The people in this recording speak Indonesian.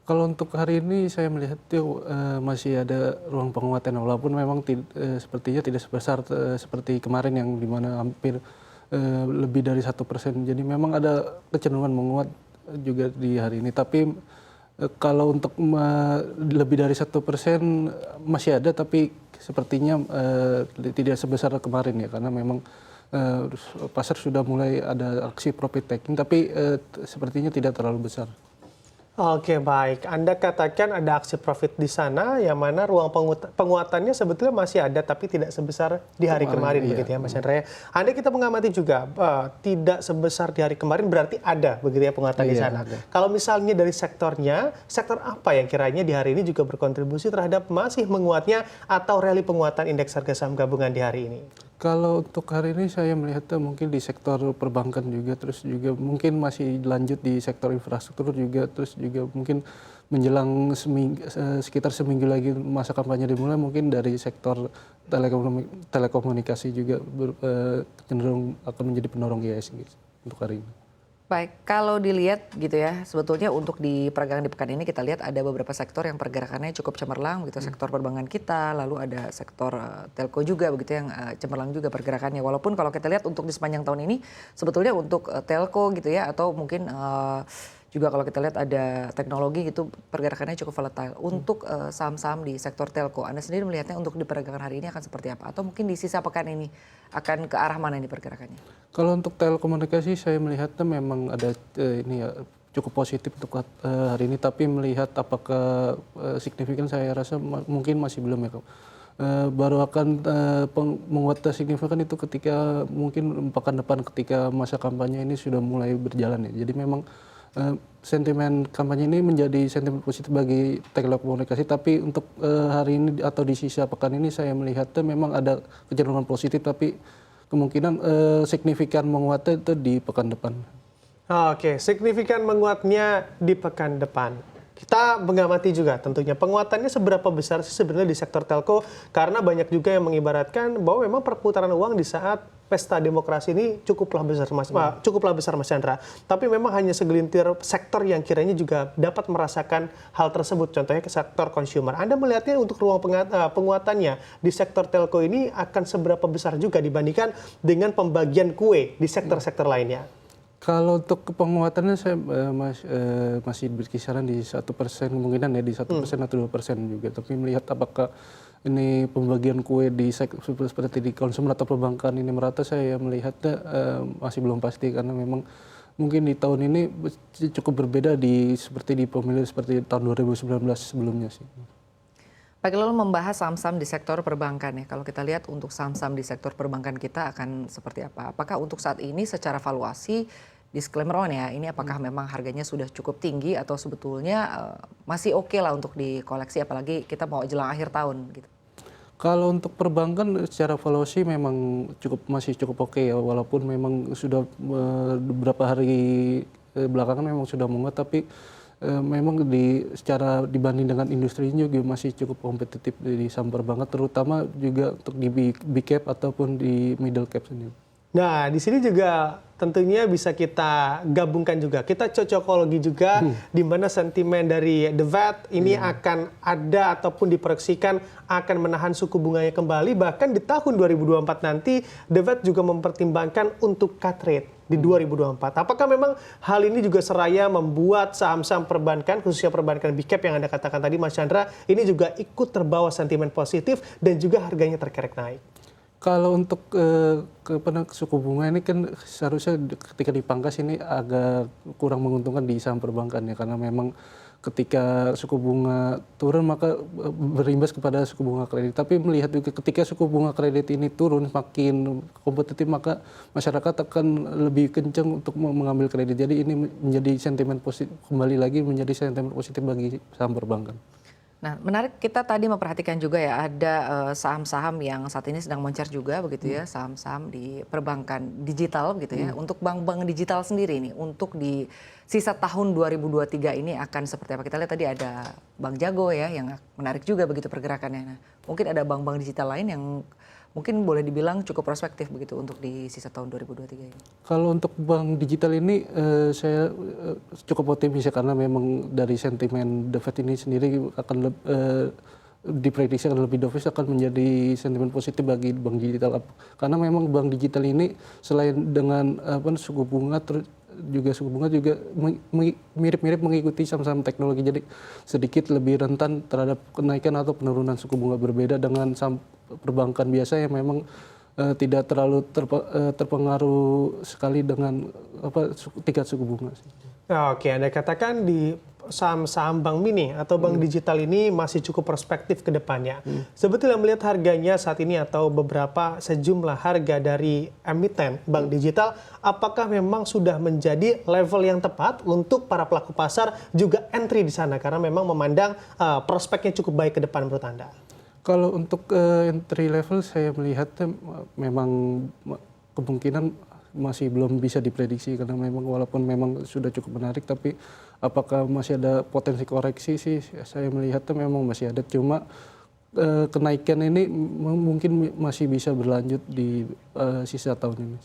Kalau untuk hari ini saya melihat itu masih ada ruang penguatan walaupun memang sepertinya tidak sebesar seperti kemarin yang di mana hampir lebih dari 1%. Jadi memang ada kecenderungan menguat juga di hari ini. Tapi kalau untuk lebih dari 1% masih ada, tapi sepertinya tidak sebesar kemarin ya, karena memang pasar sudah mulai ada aksi profit taking, tapi sepertinya tidak terlalu besar. Oke, baik. Anda katakan ada aksi profit di sana, yang mana ruang penguatannya sebetulnya masih ada, tapi tidak sebesar di hari kemarin, Iya. begitu ya, Mas Hendra. Anda kita mengamati juga, tidak sebesar di hari kemarin, berarti ada, begitu ya, penguatan di Iya, sana. ada. Kalau misalnya dari sektornya, sektor apa yang kiranya di hari ini juga berkontribusi terhadap masih menguatnya atau rally penguatan indeks harga saham gabungan di hari ini? Kalau untuk hari ini saya melihatnya mungkin di sektor perbankan juga, terus juga mungkin masih lanjut di sektor infrastruktur juga, terus juga mungkin menjelang sekitar seminggu lagi masa kampanye dimulai, mungkin dari sektor telekomunikasi juga cenderung akan menjadi pendorong IHSG untuk hari ini. Baik, kalau dilihat gitu ya, sebetulnya untuk di perdagangan di pekan ini kita lihat ada beberapa sektor yang pergerakannya cukup cemerlang begitu, sektor perbankan kita, lalu ada sektor telco juga begitu yang cemerlang juga pergerakannya. Walaupun kalau kita lihat untuk di sepanjang tahun ini sebetulnya untuk telco gitu ya, atau mungkin juga kalau kita lihat ada teknologi gitu pergerakannya cukup volatile. Untuk saham-saham di sektor telco, Anda sendiri melihatnya untuk di perdagangan hari ini akan seperti apa? Atau mungkin di sisa pekan ini akan ke arah mana ini pergerakannya? Kalau untuk telekomunikasi saya melihatnya memang ada ini ya, cukup positif untuk hari ini, tapi melihat apakah signifikan saya rasa mungkin masih belum ya. Baru akan menguat signifikan itu ketika mungkin pekan depan ketika masa kampanye ini sudah mulai berjalan ya. Jadi memang sentimen kampanye ini menjadi sentimen positif bagi telekomunikasi, tapi untuk hari ini atau di sisa pekan ini saya melihatnya memang ada kecenderungan positif, tapi kemungkinan signifikan menguatnya itu di pekan depan. Oke, signifikan menguatnya di pekan depan. Kita mengamati juga tentunya penguatannya seberapa besar sih sebenarnya di sektor telco, karena banyak juga yang mengibaratkan bahwa memang perputaran uang di saat pesta demokrasi ini cukuplah besar Mas Chandra. Tapi memang hanya segelintir sektor yang kiranya juga dapat merasakan hal tersebut, contohnya ke sektor consumer. Anda melihatnya untuk ruang penguatannya di sektor telco ini akan seberapa besar juga dibandingkan dengan pembagian kue di sektor-sektor lainnya? Kalau untuk penguatannya saya masih berkisaran di 1%, kemungkinan ya di 1% atau 2% juga. Tapi melihat apakah ini pembagian kue di seperti di konsumer atau perbankan ini merata, saya melihatnya masih belum pasti, karena memang mungkin di tahun ini cukup berbeda seperti di pemilu seperti tahun 2019 sebelumnya sih. Baik, lalu membahas saham-saham di sektor perbankan ya. Kalau kita lihat untuk saham-saham di sektor perbankan kita akan seperti apa? Apakah untuk saat ini secara valuasi, disclaimer on ya, ini apakah memang harganya sudah cukup tinggi atau sebetulnya masih oke lah untuk dikoleksi, apalagi kita mau jelang akhir tahun gitu? Kalau untuk perbankan secara valuasi memang masih cukup oke ya, walaupun memang sudah beberapa hari belakangan memang sudah menguat, tapi memang secara dibanding dengan industri juga masih cukup kompetitif di saham perbankan, terutama juga untuk di big cap ataupun di middle cap sendiri. Nah, di sini juga tentunya bisa kita gabungkan juga. Kita cocokologi juga di mana sentimen dari The Fed ini akan ada ataupun diproyeksikan akan menahan suku bunganya kembali. Bahkan di tahun 2024 nanti The Fed juga mempertimbangkan untuk cut rate di 2024. Apakah memang hal ini juga seraya membuat saham-saham perbankan, khususnya perbankan big cap yang Anda katakan tadi Mas Chandra, ini juga ikut terbawa sentimen positif dan juga harganya terkerek naik? Kalau untuk suku bunga ini kan seharusnya ketika dipangkas ini agak kurang menguntungkan di saham perbankan ya, karena memang ketika suku bunga turun maka berimbas kepada suku bunga kredit. Tapi melihat juga ketika suku bunga kredit ini turun makin kompetitif, maka masyarakat akan lebih kencang untuk mengambil kredit. Jadi ini menjadi sentimen positif, kembali lagi menjadi sentimen positif bagi saham perbankan. Nah, menarik kita tadi memperhatikan juga ya, ada saham-saham yang saat ini sedang moncer juga begitu ya, saham-saham di perbankan digital begitu ya. Untuk bank-bank digital sendiri nih, untuk di sisa tahun 2023 ini akan seperti apa? Kita lihat tadi ada Bank Jago ya, yang menarik juga begitu pergerakannya. Nah, mungkin ada bank-bank digital lain yang mungkin boleh dibilang cukup prospektif begitu untuk di sisa tahun 2023 ini. Kalau untuk bank digital ini saya cukup optimis ya karena memang dari sentimen The Fed ini sendiri akan diprediksi akan lebih dovish akan menjadi sentimen positif bagi bank digital karena memang bank digital ini selain dengan suku bunga juga mirip-mirip mengikuti saham-saham teknologi, jadi sedikit lebih rentan terhadap kenaikan atau penurunan suku bunga, berbeda dengan saham perbankan biasa yang memang tidak terlalu terpengaruh sekali dengan tingkat suku bunga. Oke, Anda katakan di saham-saham bank mini atau bank digital ini masih cukup prospektif ke depannya. Sebetulnya melihat harganya saat ini atau beberapa sejumlah harga dari emiten bank digital, apakah memang sudah menjadi level yang tepat untuk para pelaku pasar juga entry di sana? Karena memang memandang prospeknya cukup baik ke depan menurut Anda. Kalau untuk entry level saya melihat memang kemungkinan masih belum bisa diprediksi karena memang walaupun memang sudah cukup menarik, tapi apakah masih ada potensi koreksi sih saya melihatnya memang masih ada, cuma kenaikan ini mungkin masih bisa berlanjut di sisa tahun ini.